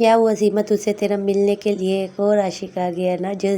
क्या हुआ सीमा, तुझसे तेरा मिलने के लिए एक और आशिक आ गया ना, जो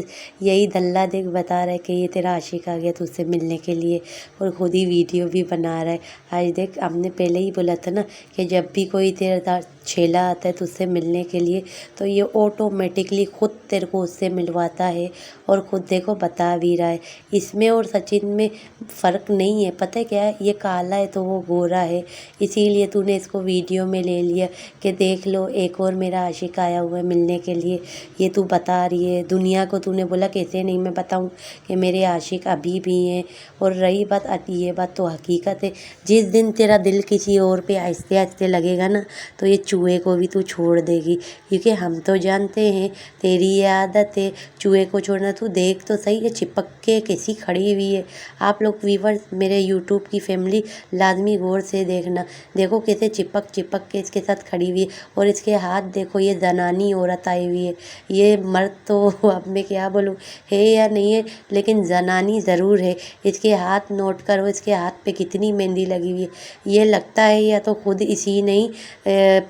यही दल्ला देख बता रहा है कि ये तेरा आशिक आ गया तुझसे मिलने के लिए, और खुद ही वीडियो भी बना रहा है। आज देख, हमने पहले ही बोला था ना कि जब भी कोई तेरा छेला आता है तुझसे मिलने के लिए तो ये ऑटोमेटिकली खुद तेरे को उससे मिलवाता है, और खुद देखो बता भी रहा है। इसमें और सचिन में फ़र्क नहीं है, पता है क्या है, ये काला है तो वो गोरा है, इसीलिए तूने इसको वीडियो में ले लिया कि देख लो एक और मेरा आशिक आया हुआ है मिलने के लिए। ये तू बता रही है दुनिया को, तूने बोला कैसे नहीं मैं बताऊं कि मेरे आशिक अभी भी हैं। और रही बात ये बात तो हकीकत है, जिस दिन तेरा दिल किसी और पे आहिस्ते आहिस्ते लगेगा ना तो ये चूहे को भी तू छोड़ देगी, क्योंकि हम तो जानते हैं तेरी ये आदत है चूहे को छोड़ना। तू देख तो सही है चिपक के कैसी खड़ी हुई है। आप लोग व्यूवर्स, मेरे यूट्यूब की फैमिली लाजमी गौर से देखना, देखो कैसे चिपक चिपक के इसके साथ खड़ी हुई है। और इसके हाथ देखो, ये जनानी औरत आई हुई है, ये मर्द तो अब मैं क्या बोलूँ है या नहीं है, लेकिन जनानी ज़रूर है। इसके हाथ नोट करो, इसके हाथ पे कितनी मेहंदी लगी हुई है। ये लगता है या तो खुद इसी नहीं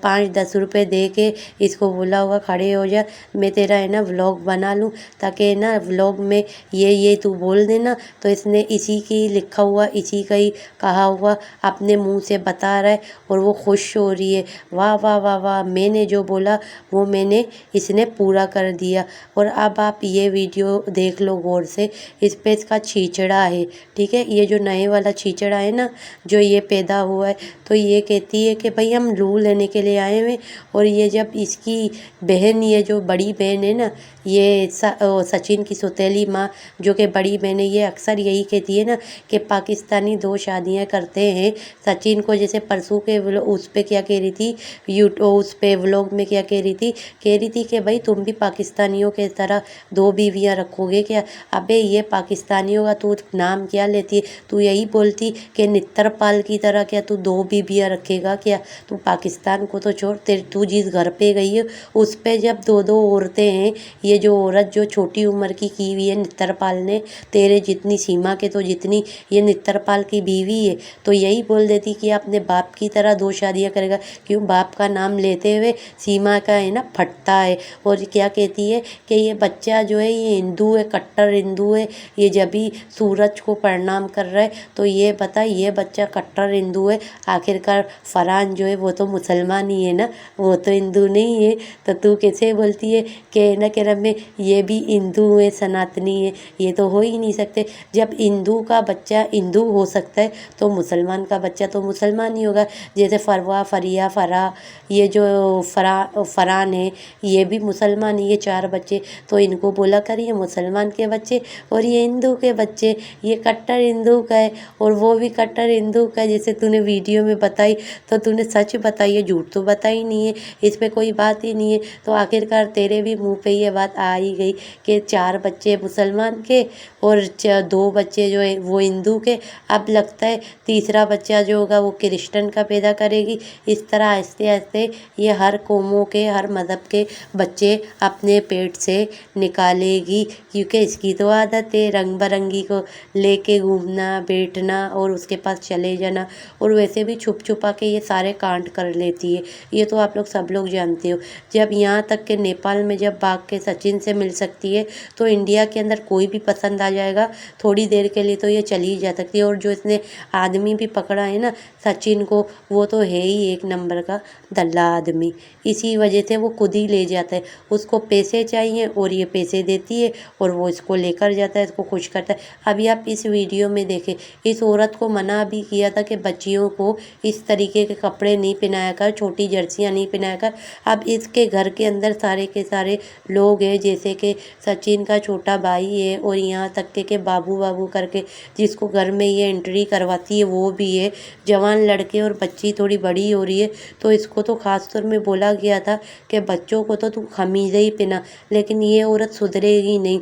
5-10 रुपये दे के इसको बोला होगा खड़े हो जा, मैं तेरा है ना व्लॉग बना लूँ, ताकि ना व्लॉग में ये तू बोल देना, तो इसने इसी की लिखा हुआ, इसी का ही कहा हुआ अपने मुंह से बता रहा है और वो खुश हो रही है। वाह वाह वाह वाह, मैंने जो बोला वो मैंने इसने पूरा कर दिया। और अब आप ये वीडियो देख लो गौर से, इस पे इसका छींचड़ा है, ठीक है, ये जो नए वाला छींचड़ा है ना जो ये पैदा हुआ है, तो ये कहती है कि भाई हम लू लेने के लिए आए हुए। और ये जब इसकी बहन, ये जो बड़ी बहन है ना, ये सचिन की सौतेली माँ जो कि बड़ी बहन है, ये अक्सर यही कहती है ना कि पाकिस्तानी 2 शादियाँ करते हैं सचिन को। जैसे परसों के उस पे क्या कह रही थी, यूट्यूब उस पे व्लॉग में क्या कह रही थी कि भाई तुम भी पाकिस्तानियों के तरह 2 बीवियाँ रखोगे क्या। अबे ये पाकिस्तानियों का तू नाम क्या लेती है, तू यही बोलती कि नित्रपाल की तरह क्या तू 2 बीवियाँ रखेगा क्या। तू पाकिस्तान को तो छोड़, तू जिस घर पे गई है उस पे जब 2-2 औरतें हैं, ये जो औरत जो छोटी उम्र की हुई है नित्रपाल ने, तेरे जितनी सीमा के तो जितनी ये नित्रपाल की बीवी है, तो यही बोल देती कि अपने बाप की तरह 2 शादियाँ करेगा। क्यों, बाप का नाम लेते हुए सीमा का है ना फटता है। और क्या कहती है कि ये बच्चा जो है ये हिंदू है, कट्टर हिंदू है, ये जब भी सूरज को प्रणाम कर रहा है तो ये बता ये बच्चा कट्टर हिंदू है। आखिरकार फरहान जो है वो तो मुसलमान ही है ना, वो तो हिंदू नहीं है। तो तू कैसे बोलती है कि ना कि में ये भी हिंदू है, सनातनी है, ये तो हो ही नहीं सकते। जब हिंदू का बच्चा हिंदू हो सकता है तो मुसलमान का बच्चा तो मुसलमान ही होगा। जैसे फरवा, फरिया, फरा, ये जो फरहान है ये भी मुसलमान, ये 4 बच्चे, तो इनको बोला कर ये मुसलमान के बच्चे और ये हिंदू के बच्चे, ये कट्टर हिंदू का है और वो भी कट्टर हिंदू का है। जैसे तूने वीडियो में बताई तो तूने सच बताई है, झूठ तो बताई नहीं है, इस पे कोई बात ही नहीं है। तो आखिरकार तेरे भी मुंह पे ये बात आ ही गई कि 4 बच्चे मुसलमान के और 2 बच्चे जो है वो हिंदू के। अब लगता है तीसरा बच्चा जो होगा वो क्रिश्चियन का पैदा करेगी। इस तरह आहिस्ते आहिस्ते ये हर कौमों के, हर मज़हब के बच्चे अपने पेट से निकालेगी, क्योंकि इसकी तो आदत है रंग बिरंगी को लेके घूमना, बैठना और उसके पास चले जाना। और वैसे भी छुप छुपा के ये सारे कांड कर लेती है, ये तो आप लोग सब लोग जानते हो। जब यहाँ तक के नेपाल में जब भाग के सचिन से मिल सकती है तो इंडिया के अंदर कोई भी पसंद आ जाएगा थोड़ी देर के लिए तो ये चली जा सकती है। और जो इसने आदमी भी पकड़ा है ना सचिन को, वो तो है ही 1 नंबर का दल्ला आदमी, इसी वजह से वो खुद ही ले जाता है। उसको पैसे चाहिए और ये पैसे देती है और वो इसको लेकर जाता है, इसको खुश करता है। अभी आप इस वीडियो में देखें, इस औरत को मना भी किया था कि बच्चियों को इस तरीके के कपड़े नहीं पहनाया कर, छोटी जर्सियाँ नहीं पहनाया कर। अब इसके घर के अंदर सारे के सारे लोग हैं, जैसे कि सचिन का छोटा भाई है और यहाँ तक के बाबू बाबू करके जिसको घर में ये एंट्री करवाती है वो भी है, जवान लड़के और बच्ची थोड़ी बड़ी हो रही है। तो इसको तो ख़ास तौर में बोला गया था कि बच्चों को तो तू खमीज़ ही पहना, लेकिन ये औरत सुधरेगी नहीं।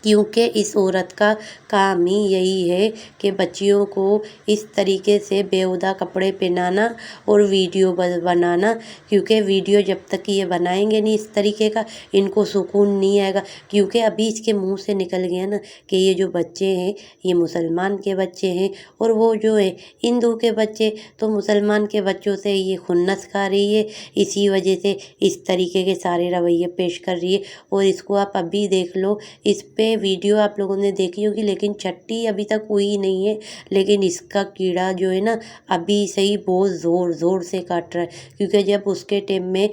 کیونکہ اس عورت کا کام ہی یہی ہے کہ بچیوں کو اس طریقے سے بیہودہ کپڑے پہنانا اور ویڈیو بنانا، کیونکہ ویڈیو جب تک یہ بنائیں گے نہیں اس طریقے کا، ان کو سکون نہیں آئے گا، کیونکہ ابھی اس کے منہ سے نکل گیا نا کہ یہ جو بچے ہیں یہ مسلمان کے بچے ہیں، اور وہ جو ہے ہندو کے بچے، تو مسلمان کے بچوں سے یہ خنث کھا رہی ہے، اسی وجہ سے اس طریقے کے سارے رویے پیش کر رہی ہے۔ اور اس کو آپ ابھی دیکھ لو، اس پہ ویڈیو آپ لوگوں نے دیکھی ہوگی، لیکن چھٹی ابھی تک ہوئی نہیں ہے، لیکن اس کا کیڑا جو ہے نا ابھی سے ہی بہت زور زور سے کاٹ رہا ہے، کیونکہ جب اس کے ٹائم میں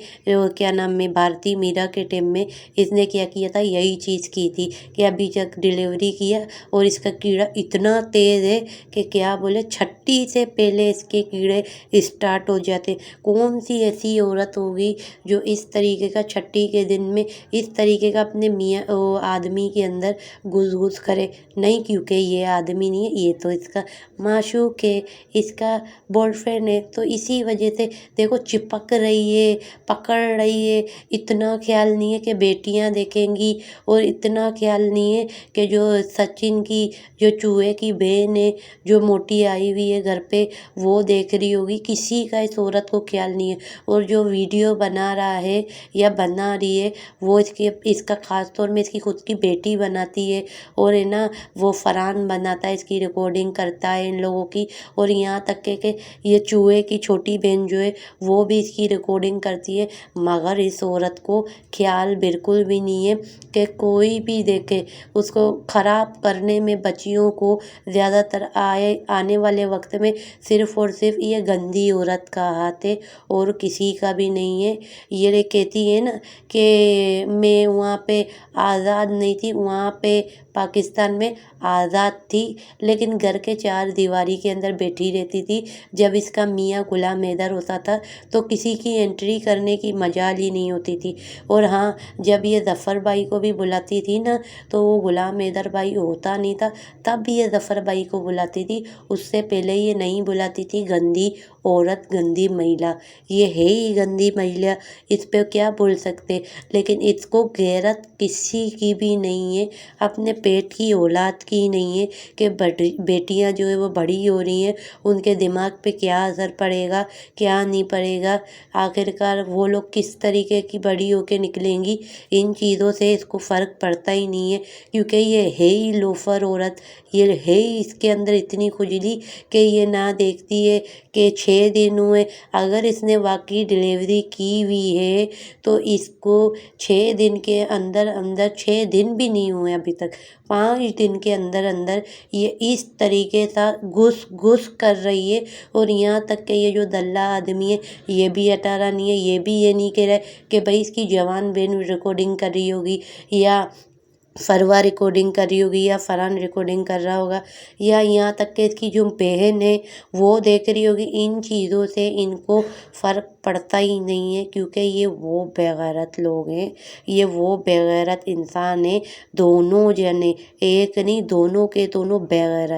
کیا نام ہے بھارتی میرا کے ٹائم میں اس نے کیا کیا تھا، یہی چیز کی تھی کہ ابھی جب ڈیلیوری کیا، اور اس کا کیڑا اتنا تیز ہے کہ کیا بولے، چھٹی سے پہلے اس کے کیڑے اسٹارٹ ہو جاتے۔ کون سی ایسی عورت ہوگی جو اس طریقے کا چھٹی کے دن میں اس طریقے کا اپنے میاں آدمی کے اندر گھس کرے؟ نہیں، کیونکہ یہ آدمی نہیں ہے، یہ تو اس کا معشوق ہے، اس کا بوائے فرینڈ ہے، تو اسی وجہ سے دیکھو چپک رہی ہے، پکڑ رہی ہے، اتنا خیال نہیں ہے کہ بیٹیاں دیکھیں گی، اور اتنا خیال نہیں ہے کہ جو سچن کی جو چوہے کی بہن ہے جو موٹی آئی ہوئی ہے گھر پہ وہ دیکھ رہی ہوگی، کسی کا اس عورت کو خیال نہیں ہے۔ اور جو ویڈیو بنا رہا ہے یا بنا رہی ہے وہ اس کا خاص طور میں اس کی خود کی بیٹی بناتی ہے، اور ہے نا وہ فرحان بناتا ہے، اس کی ریکارڈنگ کرتا ہے ان لوگوں کی، اور یہاں تک کہ یہ چوہے کی چھوٹی بہن جو ہے وہ بھی اس کی ریکارڈنگ کرتی ہے، مگر اس عورت کو خیال بالکل بھی نہیں ہے کہ کوئی بھی دیکھے اس کو خراب کرنے میں۔ بچیوں کو زیادہ تر آنے والے وقت میں صرف اور صرف یہ گندی عورت کا ہاتھ ہے، اور کسی کا بھی نہیں ہے۔ یہ کہتی ہے نا کہ میں وہاں پہ آزاد نہیں تھی، وہاں پہ پاکستان میں آزاد تھی، لیکن گھر کے چار دیواری کے اندر بیٹھی رہتی تھی۔ جب اس کا میاں غلام حیدر ہوتا تھا تو کسی کی انٹری کرنے کی مجال ہی نہیں ہوتی تھی، اور ہاں جب یہ ظفر بھائی کو بھی بلاتی تھی نا تو وہ غلام حیدر بھائی ہوتا نہیں تھا، تب بھی یہ ظفر بھائی کو بلاتی تھی، اس سے پہلے یہ نہیں بلاتی تھی۔ گندی عورت، گندی مہیلا، یہ ہے ہی گندی مہیلا، اس پہ کیا بول سکتے، لیکن اس کو غیرت کسی کی بھی نہیں ہے، اپنے پیٹ کی اولاد کی نہیں ہے کہ بیٹیاں جو ہے وہ بڑی ہو رہی ہیں، ان کے دماغ پہ کیا اثر پڑے گا، کیا نہیں پڑے گا، آخرکار وہ لوگ کس طریقے کی بڑی ہو کے نکلیں گی، ان چیزوں سے اس کو فرق پڑتا ہی نہیں ہے، کیونکہ یہ ہے ہی لوفر عورت، یہ ہے ہی اس کے اندر اتنی کھجلی کہ یہ نہ دیکھتی ہے کہ 6 دن ہوئے۔ اگر اس نے واقعی ڈیلیوری کی ہوئی ہے تو اس کو 6 دن کے اندر 6 دن بھی نہیں ہوئے ابھی تک، 5 دن کے اندر یہ اس طریقے سے گھس کر رہی ہے، اور یہاں تک کہ یہ جو دلہ آدمی ہے یہ بھی ہٹا رہا نہیں ہے، یہ بھی یہ نہیں کہہ رہا ہے کہ بھائی اس کی جوان بہن ریکارڈنگ کر رہی ہوگی، یا فروا ریکارڈنگ کر رہی ہوگی، یا فرحان ریکارڈنگ کر رہا ہوگا، یا یہاں تک کہ اس کی جو بہن ہے وہ دیکھ رہی ہوگی۔ ان چیزوں سے ان کو فرق پڑتا ہی نہیں ہے، کیونکہ یہ وہ بے غیرت لوگ ہیں، یہ وہ بے غیرت انسان ہیں، دونوں جنے، ایک نہیں دونوں کے دونوں بے غیرت۔